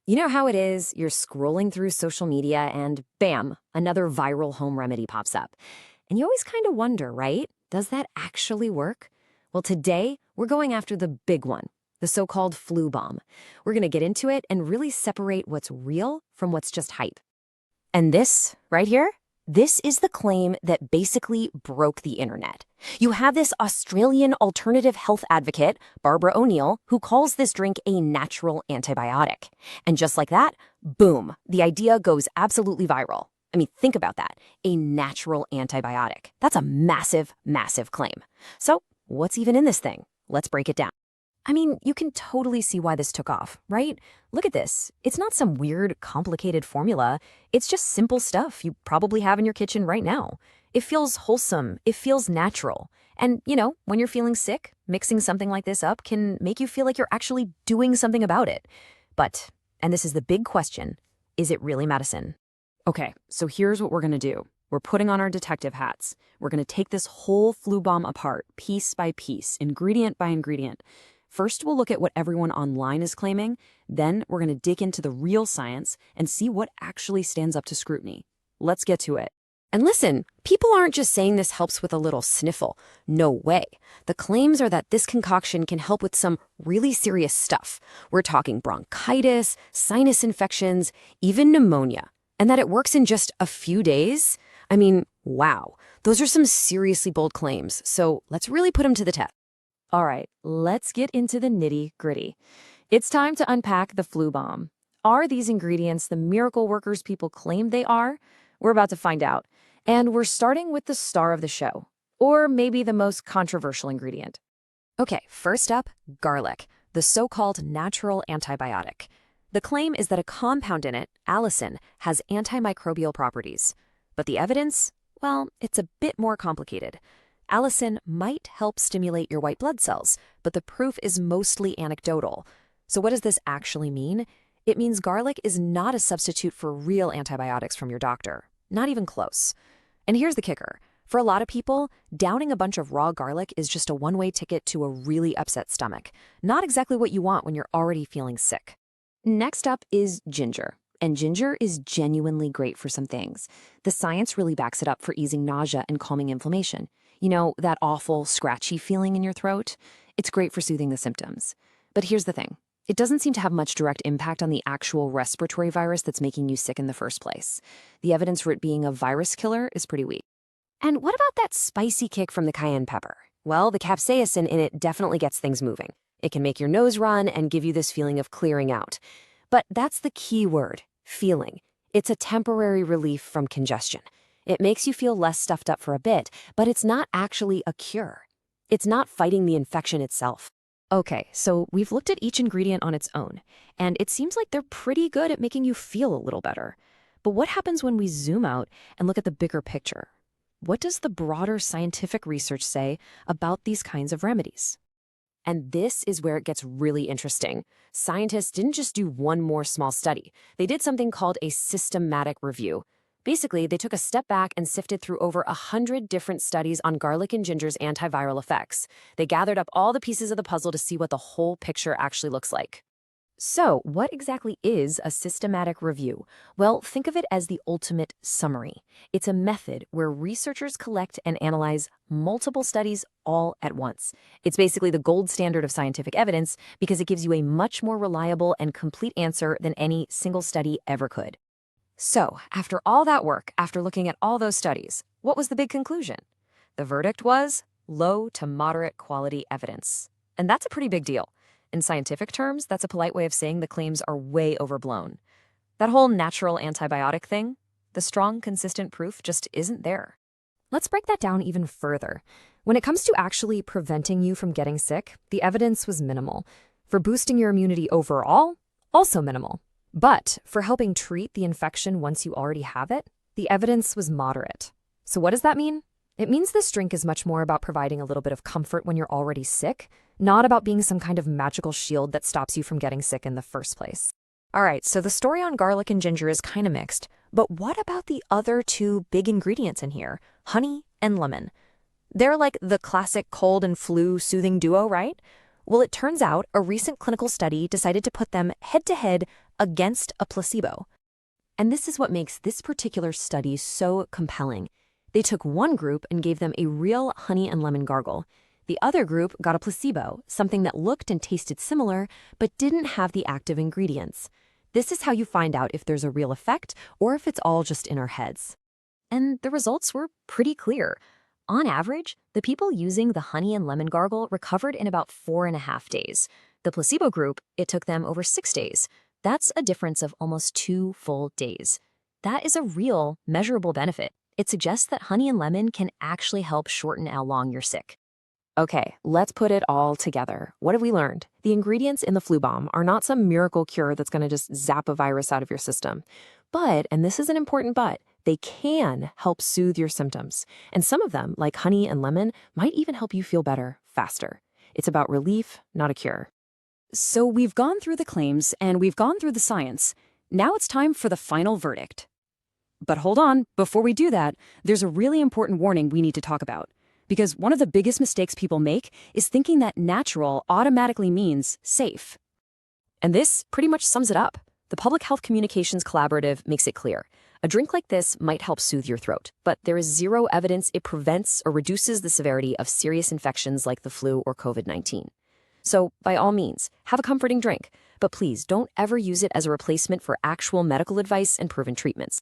You know how it is? You're scrolling through social media and bam, another viral home remedy pops up. And you always kind of wonder, right? Does that actually work? Well, today we're going after the big one, the so-called flu bomb. We're going to get into it and really separate what's real from what's just hype. And this, right here, this is the claim that basically broke the internet. You have this Australian alternative health advocate, Barbara O'Neill, who calls this drink a natural antibiotic. And just like that, boom, the idea goes absolutely viral. I mean, think about that. A natural antibiotic. That's a massive, massive claim. So, what's even in this thing? Let's break it down. I mean, you can totally see why this took off, right? Look at this. It's not some weird, complicated formula. It's just simple stuff you probably have in your kitchen right now. It feels wholesome. It feels natural. And, when you're feeling sick, mixing something like this up can make you feel like you're actually doing something about it. But, and this is the big question, is it really medicine? Okay, so here's what we're going to do. We're putting on our detective hats. We're going to take this whole flu bomb apart, piece by piece, ingredient by ingredient. First, we'll look at what everyone online is claiming. Then, we're going to dig into the real science and see what actually stands up to scrutiny. Let's get to it. And listen, people aren't just saying this helps with a little sniffle. No way. The claims are that this concoction can help with some really serious stuff. We're talking bronchitis, sinus infections, even pneumonia. And that it works in just a few days? I mean, wow. Those are some seriously bold claims. So let's really put them to the test. All right, let's get into the nitty-gritty. It's time to unpack the flu bomb. Are these ingredients the miracle workers people claim they are? We're about to find out. And we're starting with the star of the show, or maybe the most controversial ingredient. Okay, first up, garlic, the so-called natural antibiotic. The claim is that a compound in it, allicin, has antimicrobial properties. But the evidence? Well, it's a bit more complicated. Allicin might help stimulate your white blood cells, but the proof is mostly anecdotal. So what does this actually mean? It means garlic is not a substitute for real antibiotics from your doctor. Not even close. And here's the kicker. For a lot of people, downing a bunch of raw garlic is just a one-way ticket to a really upset stomach. Not exactly what you want when you're already feeling sick. Next up is ginger. And ginger is genuinely great for some things. The science really backs it up for easing nausea and calming inflammation. You know, that awful, scratchy feeling in your throat? It's great for soothing the symptoms. But here's the thing. It doesn't seem to have much direct impact on the actual respiratory virus that's making you sick in the first place. The evidence for it being a virus killer is pretty weak. And what about that spicy kick from the cayenne pepper? Well, the capsaicin in it definitely gets things moving. It can make your nose run and give you this feeling of clearing out. But that's the key word, feeling. It's a temporary relief from congestion. It makes you feel less stuffed up for a bit, but it's not actually a cure. It's not fighting the infection itself. Okay, so we've looked at each ingredient on its own, and it seems like they're pretty good at making you feel a little better. But what happens when we zoom out and look at the bigger picture? What does the broader scientific research say about these kinds of remedies? And this is where it gets really interesting. Scientists didn't just do one more small study. They did something called a systematic review. Basically, they took a step back and sifted through over 100 different studies on garlic and ginger's antiviral effects. They gathered up all the pieces of the puzzle to see what the whole picture actually looks like. So, what exactly is a systematic review? Well, think of it as the ultimate summary. It's a method where researchers collect and analyze multiple studies all at once. It's basically the gold standard of scientific evidence because it gives you a much more reliable and complete answer than any single study ever could. So, after all that work, after looking at all those studies, what was the big conclusion? The verdict was low to moderate quality evidence. And that's a pretty big deal. In scientific terms, that's a polite way of saying the claims are way overblown. That whole natural antibiotic thing, the strong, consistent proof just isn't there. Let's break that down even further. When it comes to actually preventing you from getting sick, the evidence was minimal. For boosting your immunity overall, also minimal. But for helping treat the infection once you already have it, the evidence was moderate. So what does that mean? It means this drink is much more about providing a little bit of comfort when you're already sick, not about being some kind of magical shield that stops you from getting sick in the first place. All right, so the story on garlic and ginger is kind of mixed, but what about the other two big ingredients in here, honey and lemon? They're like the classic cold and flu soothing duo, right? Well, it turns out a recent clinical study decided to put them head-to-head against a placebo. And this is what makes this particular study so compelling. They took one group and gave them a real honey and lemon gargle. The other group got a placebo, something that looked and tasted similar, but didn't have the active ingredients. This is how you find out if there's a real effect or if it's all just in our heads. And the results were pretty clear. On average, the people using the honey and lemon gargle recovered in about 4.5 days. The placebo group, it took them over 6 days. That's a difference of almost 2 full days. That is a real, measurable benefit. It suggests that honey and lemon can actually help shorten how long you're sick. Okay, let's put it all together. What have we learned? The ingredients in the flu bomb are not some miracle cure that's going to just zap a virus out of your system. But, and this is an important but, they can help soothe your symptoms. And some of them, like honey and lemon, might even help you feel better faster. It's about relief, not a cure. So we've gone through the claims and we've gone through the science. Now it's time for the final verdict. But hold on, before we do that, there's a really important warning we need to talk about. Because one of the biggest mistakes people make is thinking that natural automatically means safe. And this pretty much sums it up. The Public Health Communications Collaborative makes it clear. A drink like this might help soothe your throat, but there is zero evidence it prevents or reduces the severity of serious infections like the flu or COVID-19. So, by all means, have a comforting drink, but please don't ever use it as a replacement for actual medical advice and proven treatments.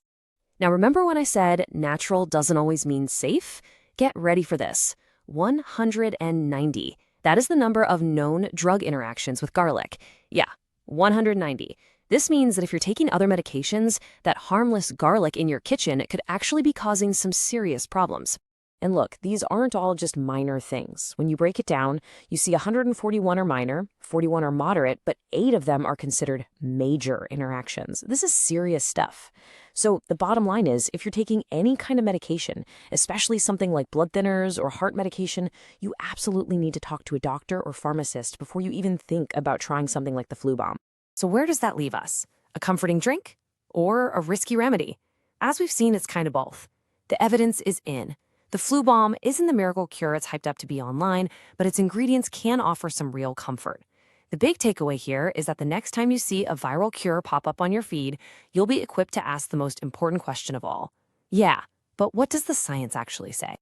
Now, remember when I said natural doesn't always mean safe? Get ready for this. 190. That is the number of known drug interactions with garlic. Yeah, 190. This means that if you're taking other medications, that harmless garlic in your kitchen could actually be causing some serious problems. And look, these aren't all just minor things. When you break it down, you see 141 are minor, 41 are moderate, but 8 of them are considered major interactions. This is serious stuff. So the bottom line is, if you're taking any kind of medication, especially something like blood thinners or heart medication, you absolutely need to talk to a doctor or pharmacist before you even think about trying something like the flu bomb. So where does that leave us? A comforting drink or a risky remedy? As we've seen, it's kind of both. The evidence is in. The flu bomb isn't the miracle cure it's hyped up to be online, but its ingredients can offer some real comfort. The big takeaway here is that the next time you see a viral cure pop up on your feed, you'll be equipped to ask the most important question of all. Yeah, but what does the science actually say?